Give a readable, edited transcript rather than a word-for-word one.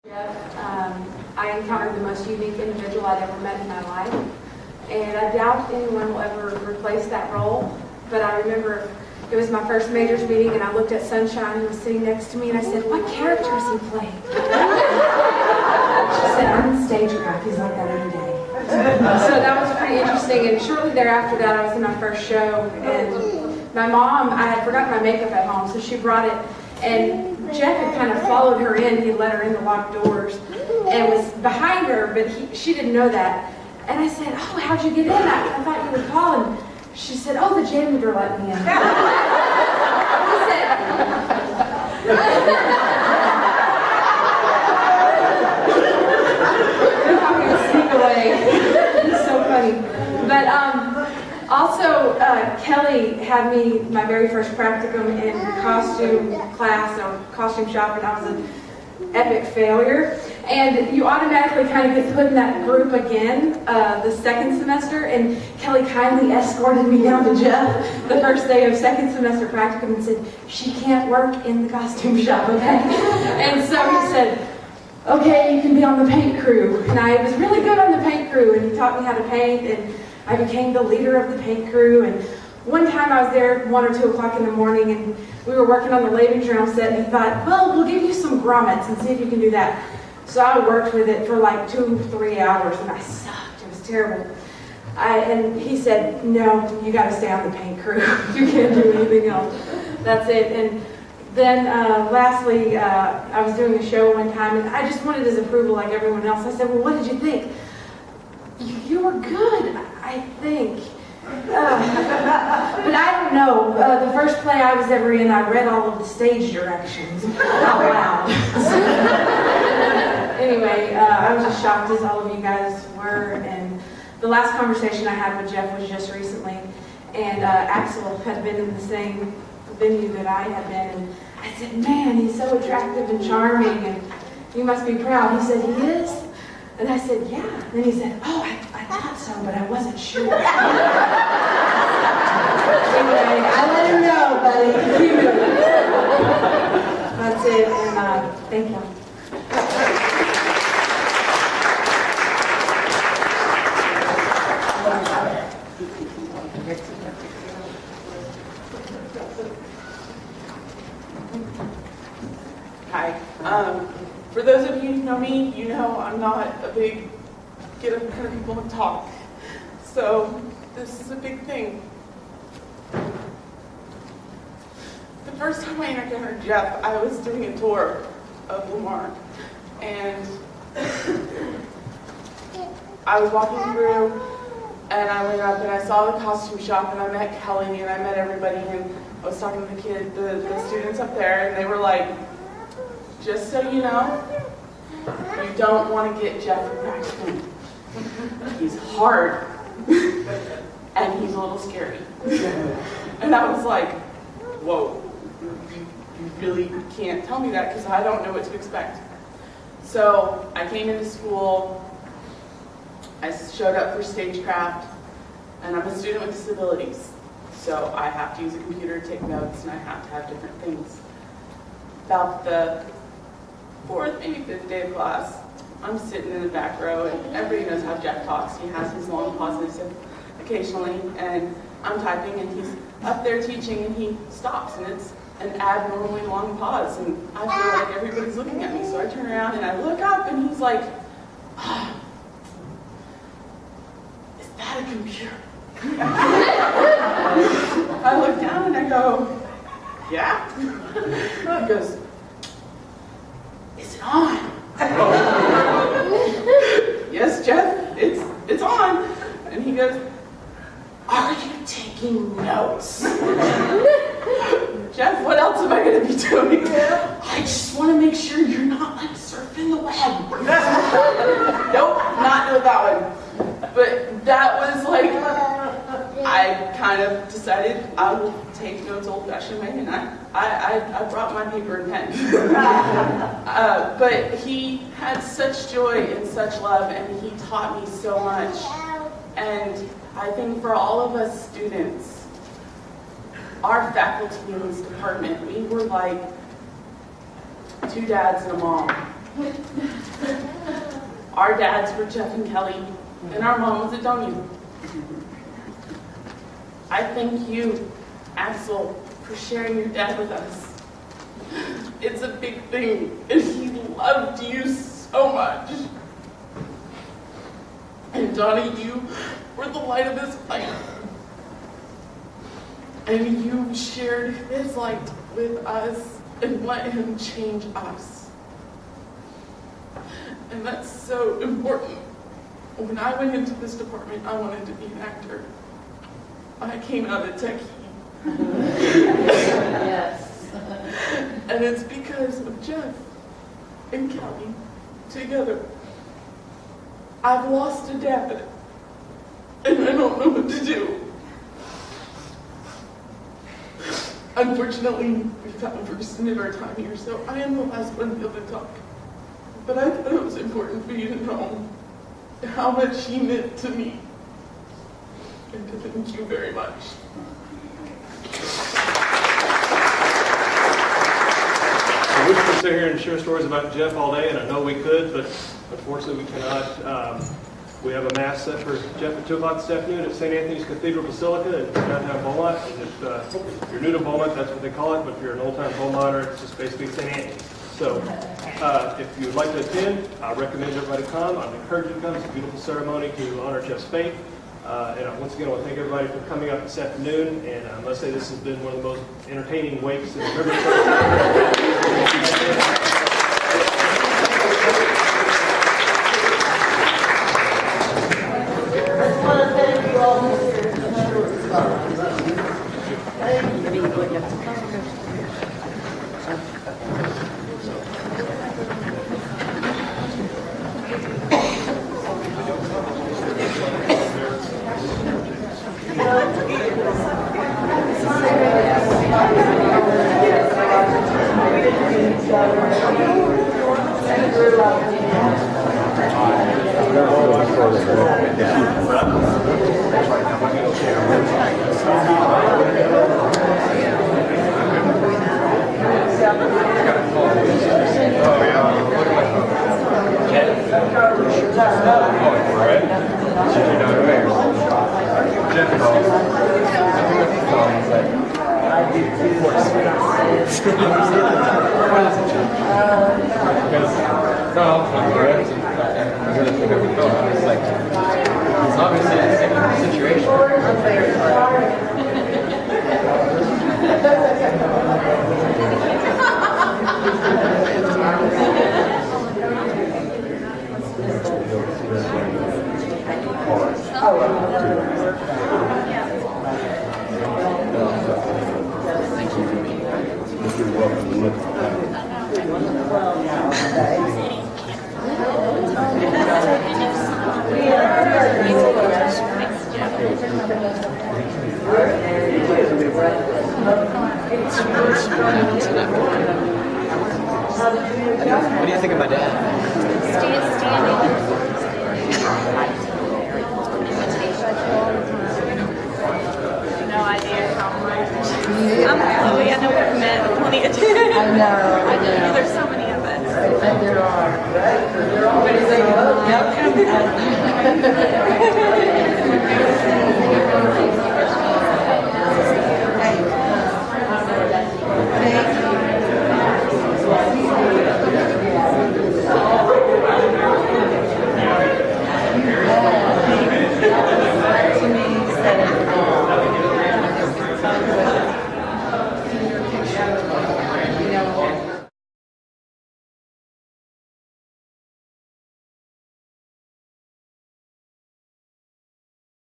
Jeff, I encountered the most unique individual I'd ever met in my life, and I doubt anyone will ever replace that role. But I remember it was my first majors meeting, and I looked at Sunshine, who was sitting next to me, and I said, "What character is he playing?" She said, "I'm in stagecraft. He's like that every day." So that was pretty interesting. And shortly thereafter that, I was in my first show, and my mom, I had forgotten my makeup at home, so she brought it. And Jeff had kind of followed her in. He let her in the locked doors and was behind her, but she didn't know that. And I said, "Oh, how'd you get in? I thought you would call." And she said, "Oh, the janitor let me in." I said, I'm going to sneak away. It's so funny. But also, Kelly had me my very first practicum in costume class, or costume shop, and I was an epic failure. And you automatically kind of get put in that group again the second semester, and Kelly kindly escorted me down to Jeff the first day of second semester practicum and said, "She can't work in the costume shop, okay?" And so he said, "Okay, you can be on the paint crew." And I was really good on the paint crew, and he taught me how to paint, and I became the leader of the paint crew. And one time I was there 1 or 2 o'clock in the morning, and we were working on the Laban Journal set, and he thought, "Well, we'll give you some grommets and see if you can do that." So I worked with it for like 2 or 3 hours, and I sucked. It was terrible. And he said, "No, you got to stay on the paint crew. You can't do anything else. That's it." And then lastly, I was doing a show one time, and I just wanted his approval like everyone else. I said, "Well, what did you think?" You were good, I think. But I don't know. The first play I was ever in, I read all of the stage directions out loud. Anyway, I was as shocked as all of you guys were. And the last conversation I had with Jeff was just recently. And Axel had been in the same venue that I had been. And I said, "Man, he's so attractive and charming, and you must be proud." He said, "He is?" And I said, "Yeah." And then he said, "Oh, I thought so, but I wasn't sure." Anyway, I let him know, buddy. He knew. That's it, and thank you. Hi. For those of you who know me, you know I'm not a big get up in front of people and talk. So this is a big thing. The first time I encountered Jeff, I was doing a tour of Beaumont, and I was walking through, and I went up and I saw the costume shop, and I met Kelly, and I met everybody, and I was talking to the students up there, and they were like, "Just so you know, you don't want to get Jeff in practicum. He's hard, and he's a little scary." And I was like, "Whoa, you really can't tell me that, because I don't know what to expect." So I came into school, I showed up for stagecraft, and I'm a student with disabilities. So I have to use a computer to take notes, and I have to have different things. About the 4th, maybe 5th day of class, I'm sitting in the back row, and everybody knows how Jeff talks. He has his long pauses occasionally, and I'm typing, and he's up there teaching, and he stops, and it's an abnormally long pause, and I feel like everybody's looking at me. So I turn around, and I look up, and he's like, "Is that a computer?" I look down, and I go, "Yeah." He goes, "Is it on?" "Yes, Jeff, it's on." And he goes, "Are you taking notes?" "Jeff, what else am I going to be doing?" "I just want to make sure you're not like surfing the web." Nope, not know that one. But that was like, I kind of decided I will take notes old-fashioned way, and I brought my paper and pen. But he had such joy and such love, and he taught me so much. And I think for all of us students, our faculty in this department, we were like 2 dads and a mom. Our dads were Jeff and Kelly, and our mom was a dummy. I thank you, Axel, for sharing your dad with us. It's a big thing, and he loved you so much. And Donnie, you were the light of his life. And you shared his light with us and let him change us. And that's so important. When I went into this department, I wanted to be an actor. I came out a techie. Yes. And it's because of Jeff and Kelly together. I've lost a dad, and I don't know what to do. Unfortunately, we've gotten first in our time here, so I am the last one to be able to talk. But I thought it was important for you to know how much he meant to me. And to thank you very much. I wish we could sit here and share stories about Jeff all day, and I know we could, but unfortunately we cannot. We have a mass set for Jeff at 2 o'clock this afternoon at St. Anthony's Cathedral Basilica in downtown Beaumont. And if you're new to Beaumont, that's what they call it, but if you're an old-time Beaumonter, it's just basically St. Anthony's. So if you would like to attend, I recommend everybody come. I'd encourage you to come. It's a beautiful ceremony to honor Jeff's fate. And once again, I want to thank everybody for coming up this afternoon. And I must say this has been one of the most entertaining wakes in the river. What do you think of my dad? No idea how much. I'm Chloe. I know we've met plenty of times. I know. There's so many of us. And there are. Everybody's like, oh, yeah.